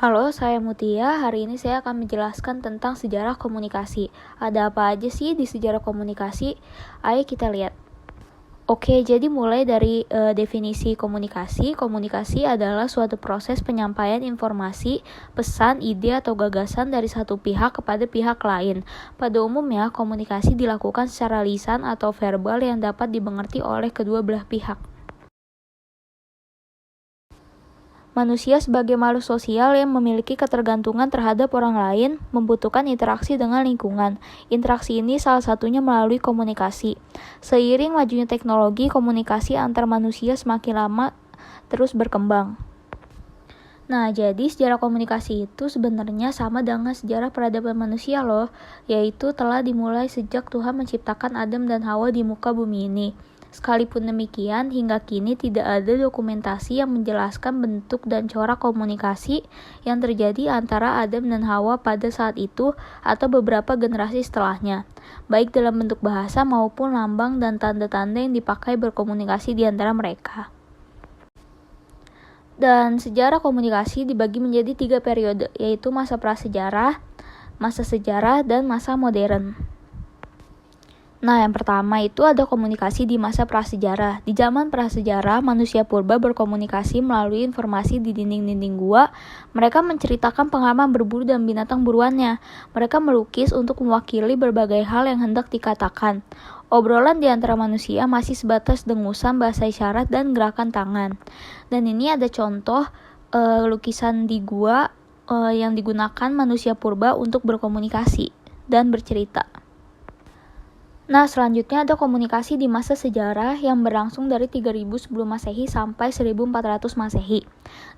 Halo, saya Mutia. Hari ini saya akan menjelaskan tentang sejarah komunikasi. Ada apa aja sih di sejarah komunikasi? Ayo kita lihat. Oke, jadi mulai dari definisi komunikasi. Komunikasi adalah suatu proses penyampaian informasi, pesan, ide, atau gagasan dari satu pihak kepada pihak lain. Pada umumnya, komunikasi dilakukan secara lisan atau verbal yang dapat dimengerti oleh kedua belah pihak. Manusia sebagai makhluk sosial yang memiliki ketergantungan terhadap orang lain membutuhkan interaksi dengan lingkungan. Interaksi ini salah satunya melalui komunikasi. Seiring majunya teknologi, komunikasi antar manusia semakin lama terus berkembang. Nah, jadi sejarah komunikasi itu sebenarnya sama dengan sejarah peradaban manusia loh, yaitu telah dimulai sejak Tuhan menciptakan Adam dan Hawa di muka bumi ini. Sekalipun demikian, hingga kini tidak ada dokumentasi yang menjelaskan bentuk dan corak komunikasi yang terjadi antara Adam dan Hawa pada saat itu atau beberapa generasi setelahnya, baik dalam bentuk bahasa maupun lambang dan tanda-tanda yang dipakai berkomunikasi di antara mereka. Dan sejarah komunikasi dibagi menjadi 3 periode, yaitu masa prasejarah, masa sejarah, dan masa modern. Nah, yang pertama itu ada komunikasi di masa prasejarah. Di zaman prasejarah, manusia purba berkomunikasi melalui informasi di dinding-dinding gua. Mereka menceritakan pengalaman berburu dan binatang buruannya. Mereka melukis untuk mewakili berbagai hal yang hendak dikatakan. Obrolan di antara manusia masih sebatas dengusan bahasa isyarat dan gerakan tangan. Dan ini ada contoh lukisan di gua yang digunakan manusia purba untuk berkomunikasi dan bercerita. Nah, selanjutnya ada komunikasi di masa sejarah yang berlangsung dari 3000 sebelum Masehi sampai 1400 Masehi.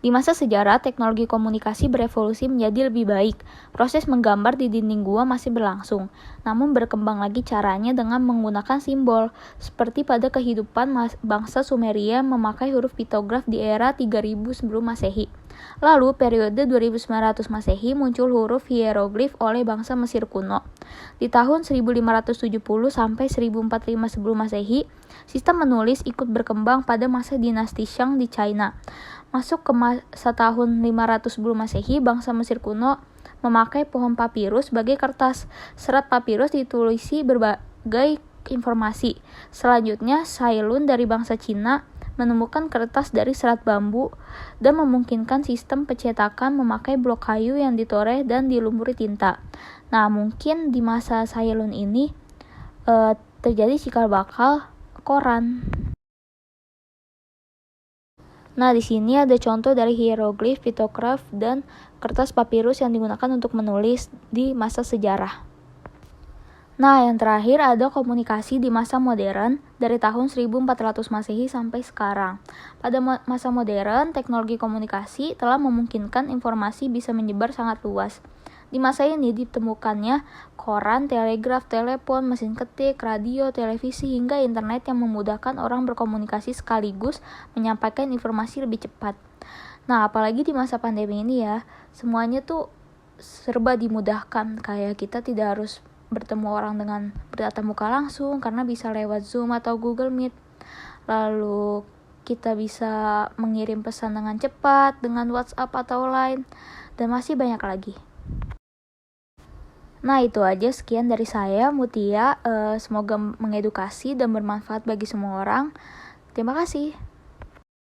Di masa sejarah, teknologi komunikasi berevolusi menjadi lebih baik. Proses menggambar di dinding gua masih berlangsung, namun berkembang lagi caranya dengan menggunakan simbol, seperti pada kehidupan bangsa Sumeria memakai huruf piktograf di era 3000 sebelum Masehi. Lalu, periode 2900 Masehi muncul huruf hieroglif oleh bangsa Mesir kuno. Di tahun 1570 sampai 1045 sebelum Masehi, sistem menulis ikut berkembang pada masa dinasti Shang di China. Masuk ke masa tahun 500 sebelum Masehi, bangsa Mesir kuno memakai pohon papirus sebagai kertas. Serat papirus ditulisi berbagai informasi. Selanjutnya, Cailun dari bangsa Cina menemukan kertas dari serat bambu dan memungkinkan sistem pencetakan memakai blok kayu yang ditoreh dan dilumuri tinta. Nah, mungkin di masa Cailun ini terjadi cikal bakal koran. Nah, di sini ada contoh dari hieroglif, piktograf, dan kertas papirus yang digunakan untuk menulis di masa sejarah. Nah, yang terakhir ada komunikasi di masa modern dari tahun 1400 Masehi sampai sekarang. Pada masa modern, teknologi komunikasi telah memungkinkan informasi bisa menyebar sangat luas. Di masa ini ditemukannya koran, telegraf, telepon, mesin ketik, radio, televisi, hingga internet yang memudahkan orang berkomunikasi sekaligus menyampaikan informasi lebih cepat. Nah, apalagi di masa pandemi ini ya, semuanya tuh serba dimudahkan, kayak kita tidak harus bertemu orang dengan bertatap muka langsung karena bisa lewat Zoom atau Google Meet. Lalu kita bisa mengirim pesan dengan cepat dengan WhatsApp atau Line, dan masih banyak lagi. Nah, itu aja, sekian dari saya Mutia. Semoga mengedukasi dan bermanfaat bagi semua orang. Terima kasih.